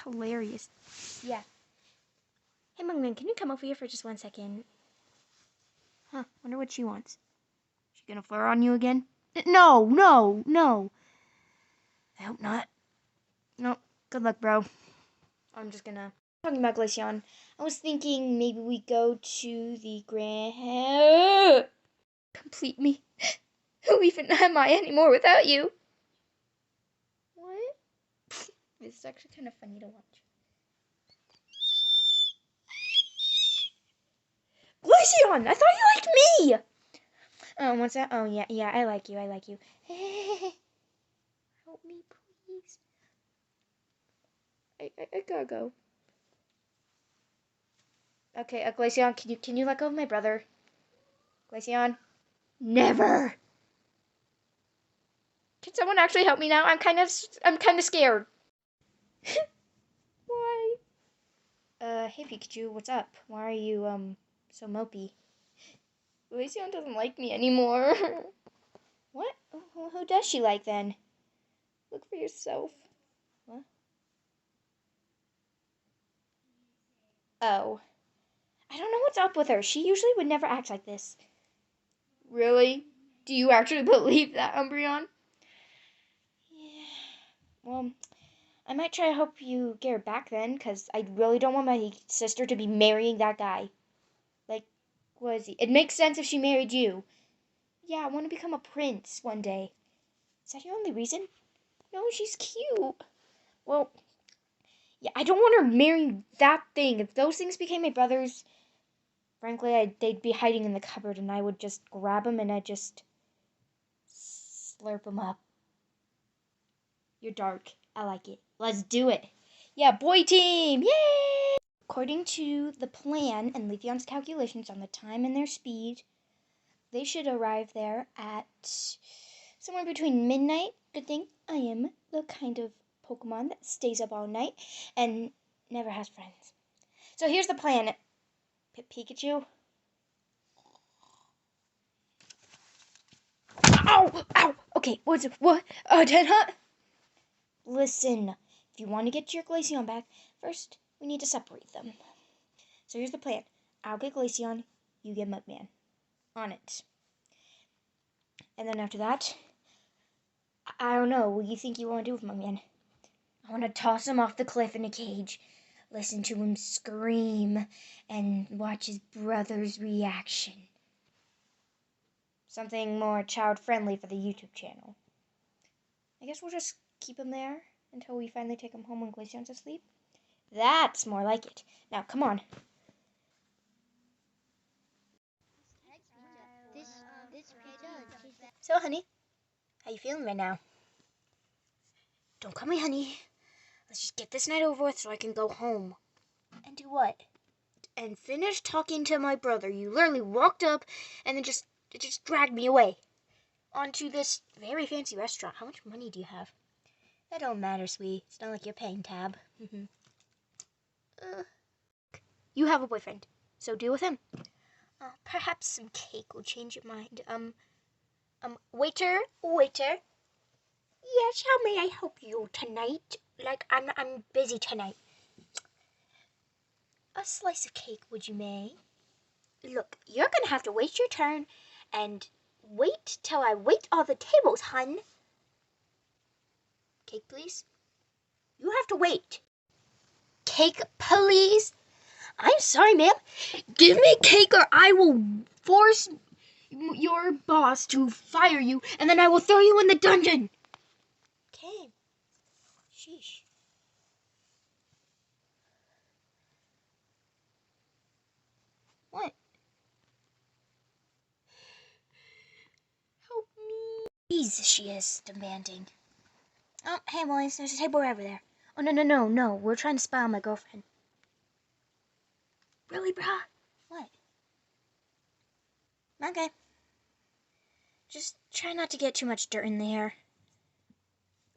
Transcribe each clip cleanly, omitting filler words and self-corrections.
hilarious. Yeah. Hey, Mugman, can you come over here for just 1 second? Huh, wonder what she wants. She gonna flare on you again? No, no, no. I hope not. No, good luck, bro. I'm just gonna... Talking about Glaceon, I was thinking maybe we go to the grand... Complete me. Who even am I anymore without you? What? This is actually kind of funny to watch. Glaceon! I thought you liked me! What's that? Oh, yeah, I like you. Help me, please. I gotta go. Okay, Glaceon, can you let go of my brother? Glaceon? Never! Can someone actually help me now? I'm kind of scared. Why? Hey Pikachu, what's up? Why are you, so mopey? Glaceon doesn't like me anymore. What? Who does she like then? Look for yourself. What? Oh. I don't know what's up with her. She usually would never act like this. Really? Do you actually believe that, Umbreon? Yeah. Well, I might try to help you get her back then, because I really don't want my sister to be marrying that guy. Like, what is he? It makes sense if she married you. Yeah, I want to become a prince one day. Is that your only reason? No, she's cute. Well, yeah, I don't want her marrying that thing. If those things became my brothers, frankly, they'd be hiding in the cupboard, and I would just grab them and I'd just slurp them up. You're dark. I like it. Let's do it. Yeah, boy team! Yay! According to the plan and Leafeon's calculations on the time and their speed, they should arrive there at somewhere between midnight. Good thing I am the kind of Pokemon that stays up all night and never has friends. So here's the plan. Pikachu? Ow! Ow! Okay, what? Dead Hunt? Listen, if you want to get your Glaceon back, first we need to separate them. So here's the plan. I'll get Glaceon, you get Mugman. On it. And then after that, I don't know, what do you think you want to do with Mugman? I want to toss him off the cliff in a cage, listen to him scream, and watch his brother's reaction. Something more child-friendly for the YouTube channel. I guess we'll just keep him there until we finally take him home when Glaceon's asleep. That's more like it. Now, come on. So, honey, how you feeling right now? Don't call me honey. Let's just get this night over with so I can go home. And do what? And finish talking to my brother. You literally walked up and then just dragged me away onto this very fancy restaurant. How much money do you have? That don't matter, sweetie. It's not like you're paying tab. You have a boyfriend, so deal with him. Perhaps some cake will change your mind. Waiter. Yes, how may I help you tonight? Like, I'm busy tonight. A slice of cake, would you, May? Look, you're gonna have to wait your turn and wait till I wait all the tables, hun. Cake, please? You have to wait. Cake, please? I'm sorry, ma'am. Give me cake or I will force your boss to fire you, and then I will throw you in the dungeon. Okay. Sheesh. What? Help me. Jeez, she is demanding. Oh, hey, boys, there's a table over there. Oh, no. We're trying to spy on my girlfriend. Really, brah? What? Okay. Just try not to get too much dirt in the hair.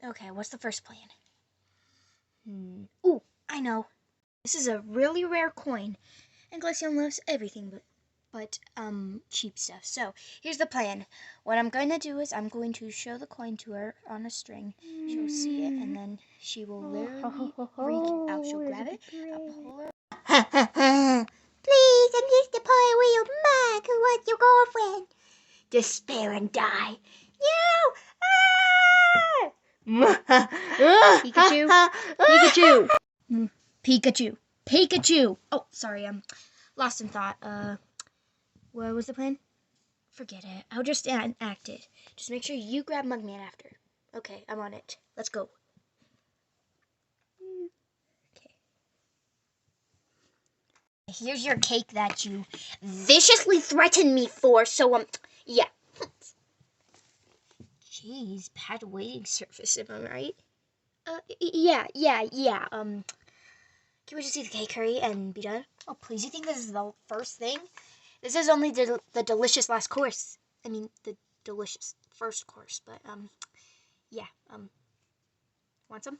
Okay, what's the first plan? Ooh, I know. This is a really rare coin, and Glaceon loves everything but but cheap stuff. So here's the plan. What I'm going to do is I'm going to show the coin to her on a string. She'll see it, and then she will literally reach out. She'll grab it, pull her. Please, I'm just the part where your mom who was your girlfriend. Despair and die. No! Pikachu! Pikachu! Pikachu! Pikachu! Oh, sorry, I'm lost in thought. What was the plan? Forget it. I'll just act it. Just make sure you grab Mugman after. Okay, I'm on it. Let's go. Okay. Here's your cake that you viciously threatened me for, so, yeah. Jeez, bad waiting service, am I right? Yeah. Can we just eat the cake, hurry, and be done? Oh, please, you think this is the first thing? This is only the delicious last course. I mean, the delicious first course, but, yeah, want some?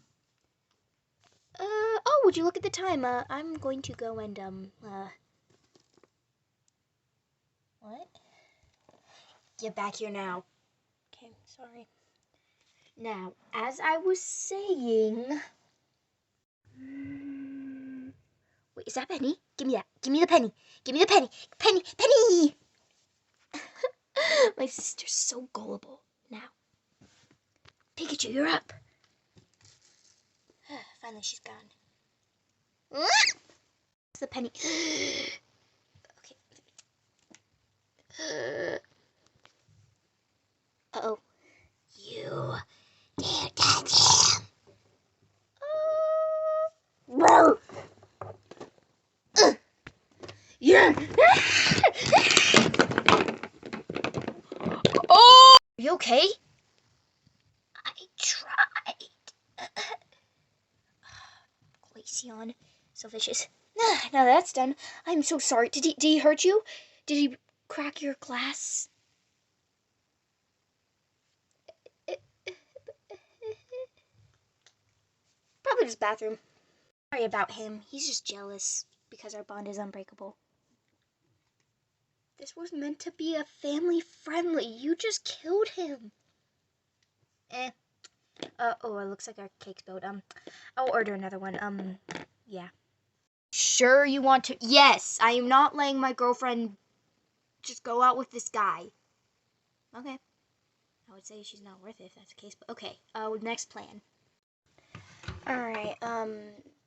Oh, would you look at the time? I'm going to go and, what? Get back here now. Okay, sorry. Now, as I was saying... Wait, is that Penny? Give me that. Give me the penny. Give me the penny. Penny! Penny! My sister's so gullible. Now, Pikachu, you're up. Finally, she's gone. It's the penny. Okay. Uh-oh. You dare touch him. Yeah. Oh! Are you okay? I tried. Glaceon, so vicious. Now that's done. I'm so sorry. Did he hurt you? Did he crack your glass? Probably just bathroom. Sorry about him. He's just jealous because our bond is unbreakable. This was meant to be a family friendly. You just killed him. Oh, it looks like our cake's spilled. I'll order another one. Yeah. Sure you want to? Yes, I am not letting my girlfriend just go out with this guy. Okay. I would say she's not worth it if that's the case, but okay. Next plan. Alright,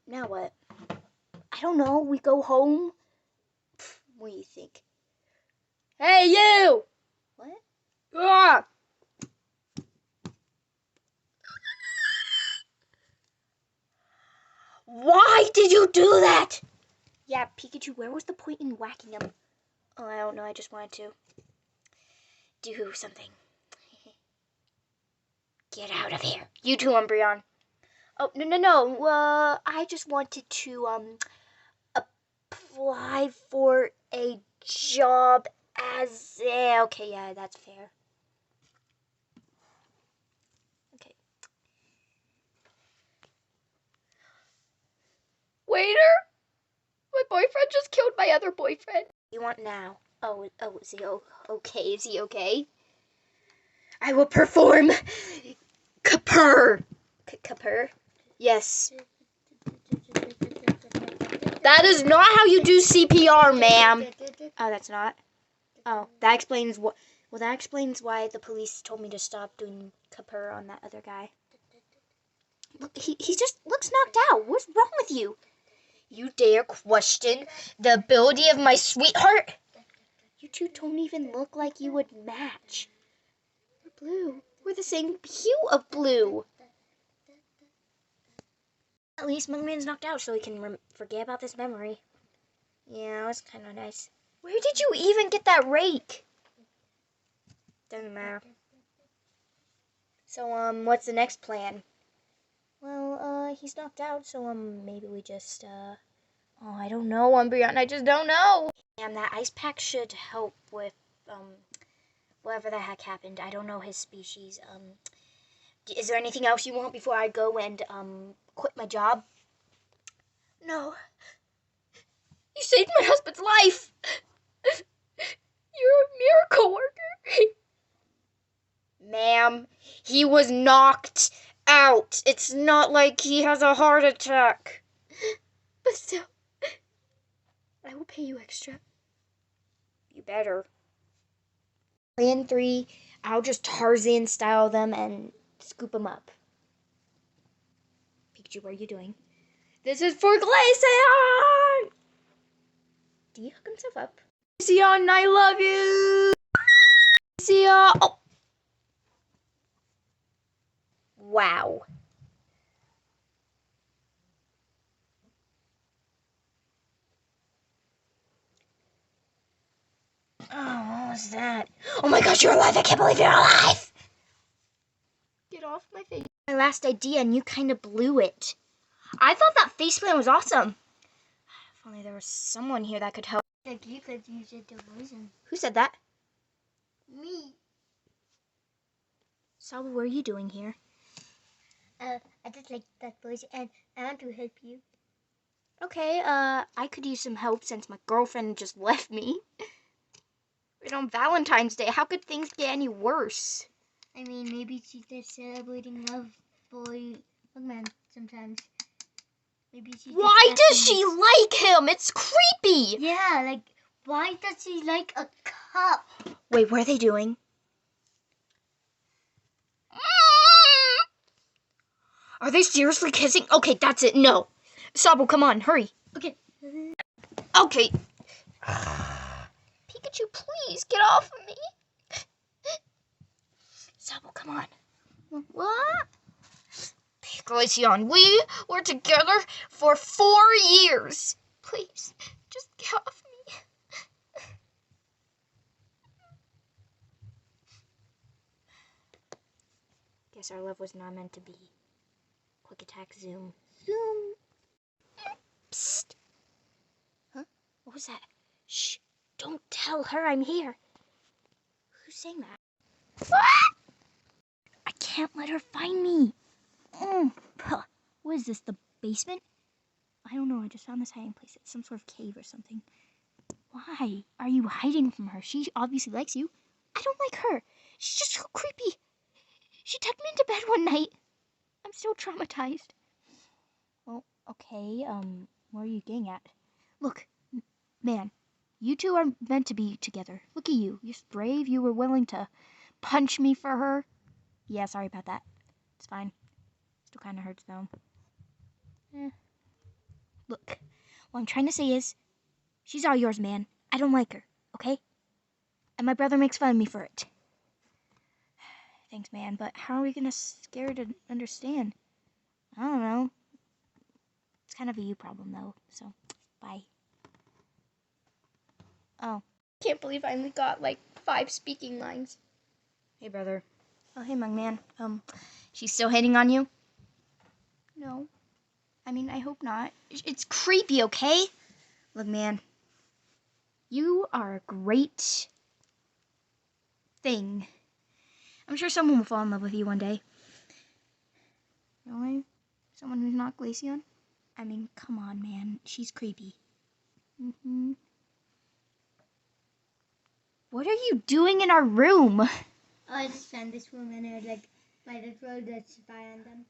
now what? I don't know. We go home? What do you think? Hey, you! What? Ah! Why did you do that? Yeah, Pikachu, where was the point in whacking him? Oh, I don't know. I just wanted to do something. Get out of here. You too, Umbreon. Oh, no. I just wanted to, apply for a job as a... Okay, yeah, that's fair. Okay. Waiter? My boyfriend just killed my other boyfriend. You want now? Oh, is he okay? Is he okay? I will perform Kapur. Kapur? Yes. That is not how you do CPR, ma'am. Oh, that's not? Oh, that explains what... Well, that explains why the police told me to stop doing Kapur on that other guy. Look, he just looks knocked out. What's wrong with you? You dare question the ability of my sweetheart? You two don't even look like you would match. We're blue. We're the same hue of blue. At least Mugman's knocked out so he can forget about this memory. Yeah, it was kind of nice. Where did you even get that rake? Doesn't matter. So, what's the next plan? Well, he's knocked out, so, maybe we just, oh, I don't know, Umbreon, I just don't know. Damn, that ice pack should help with, whatever the heck happened. I don't know his species. Is there anything else you want before I go and, quit my job? No. You saved my husband's life! You're a miracle worker. Ma'am, he was knocked out. It's not like he has a heart attack. But still, I will pay you extra. You better. Plan 3, I'll just Tarzan style them and scoop them up. Pikachu, what are you doing? This is for Glaceon! Do you hook himself up? Glaceon, I love you! Glaceon! Oh! Wow. Oh, what was that? Oh my gosh, you're alive! I can't believe you're alive! Get off my face. My last idea and you kind of blew it. I thought that faceplant was awesome. If only there was someone here that could help. Like you could use it to poison. Who said that? Me. Saul, what are you doing here? I just like that poison and I want to help you. Okay, I could use some help since my girlfriend just left me. Right on Valentine's Day, how could things get any worse? I mean, maybe she's just celebrating love for Mugman sometimes. Maybe she's Why just does she like him? It's creepy! Yeah, like, why does she like a cup? Wait, what are they doing? Are they seriously kissing? Okay, that's it. No. Sabo, come on, hurry. Okay. Okay. Pikachu, please get off of me. Sabo, come on. What? Glaceon, we were together for 4 years. Please, just get off me. Guess our love was not meant to be. Quick attack, zoom. Zoom. Psst. Huh? What was that? Shh. Don't tell her I'm here. Who's saying that? I can't let her find me. What is this, the basement? I don't know, I just found this hiding place. It's some sort of cave or something. Why are you hiding from her? She obviously likes you. I don't like her. She's just so creepy. She tucked me into bed one night. I'm still traumatized. Well, okay, what are you getting at? Look, man, you two are meant to be together. Look at you. You're brave. You were willing to punch me for her. Yeah, sorry about that. It's fine. Still kind of hurts, though. Look, what I'm trying to say is, she's all yours, man. I don't like her, okay? And my brother makes fun of me for it. Thanks, man, but how are we gonna scare her to understand? I don't know. It's kind of a you problem, though, so bye. Oh. Can't believe I only got, like, 5 speaking lines. Hey, brother. Oh, hey, Mugman. She's still hitting on you? No. I mean, I hope not. It's creepy, okay? Look, man. You are a great thing. I'm sure someone will fall in love with you one day. Really? Someone who's not Glaceon? I mean, come on, man. She's creepy. What are you doing in our room? Oh, I just found this woman and like by the road that's spy on them.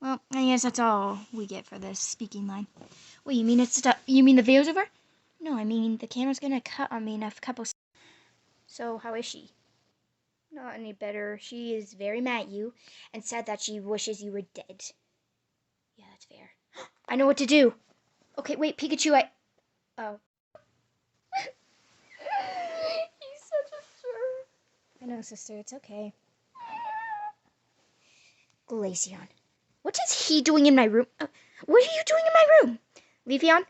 Well, I guess that's all we get for this speaking line. Wait, you mean you mean the video's over? No, I mean the camera's gonna cut on me in a couple. So how is she? Not any better. She is very mad at you and said that she wishes you were dead. Yeah, that's fair. I know what to do. Okay, wait, Pikachu, Oh. He's such a jerk. I know, sister, it's okay. Glaceon. What is he doing in my room? What are you doing in my room? Leafeon?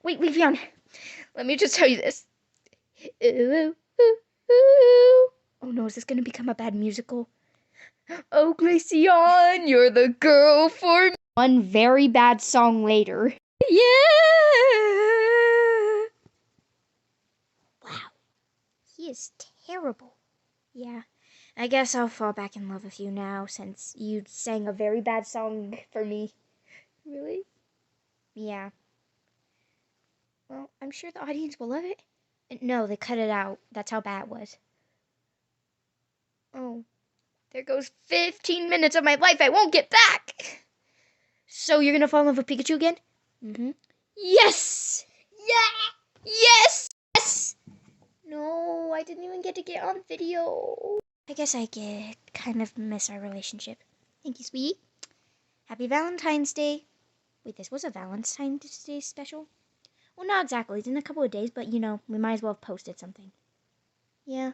Wait, Leafeon. Let me just tell you this. Ooh, ooh, ooh. Oh no, is this gonna become a bad musical? Oh, Glaceon, you're the girl for me. One very bad song later. Yeah! Wow. He is terrible. Yeah. I guess I'll fall back in love with you now since you sang a very bad song for me. Really? Yeah. Well, I'm sure the audience will love it. No, they cut it out. That's how bad it was. Oh, there goes 15 minutes of my life I won't get back. So you're gonna fall in love with Pikachu again? Mm-hmm. Yes! Yeah! Yes! Yes! No, I didn't even get to get on video. I guess I kind of miss our relationship. Thank you, sweetie. Happy Valentine's Day. Wait, this was a Valentine's Day special? Well, not exactly. It's in a couple of days, but we might as well have posted something. Yeah.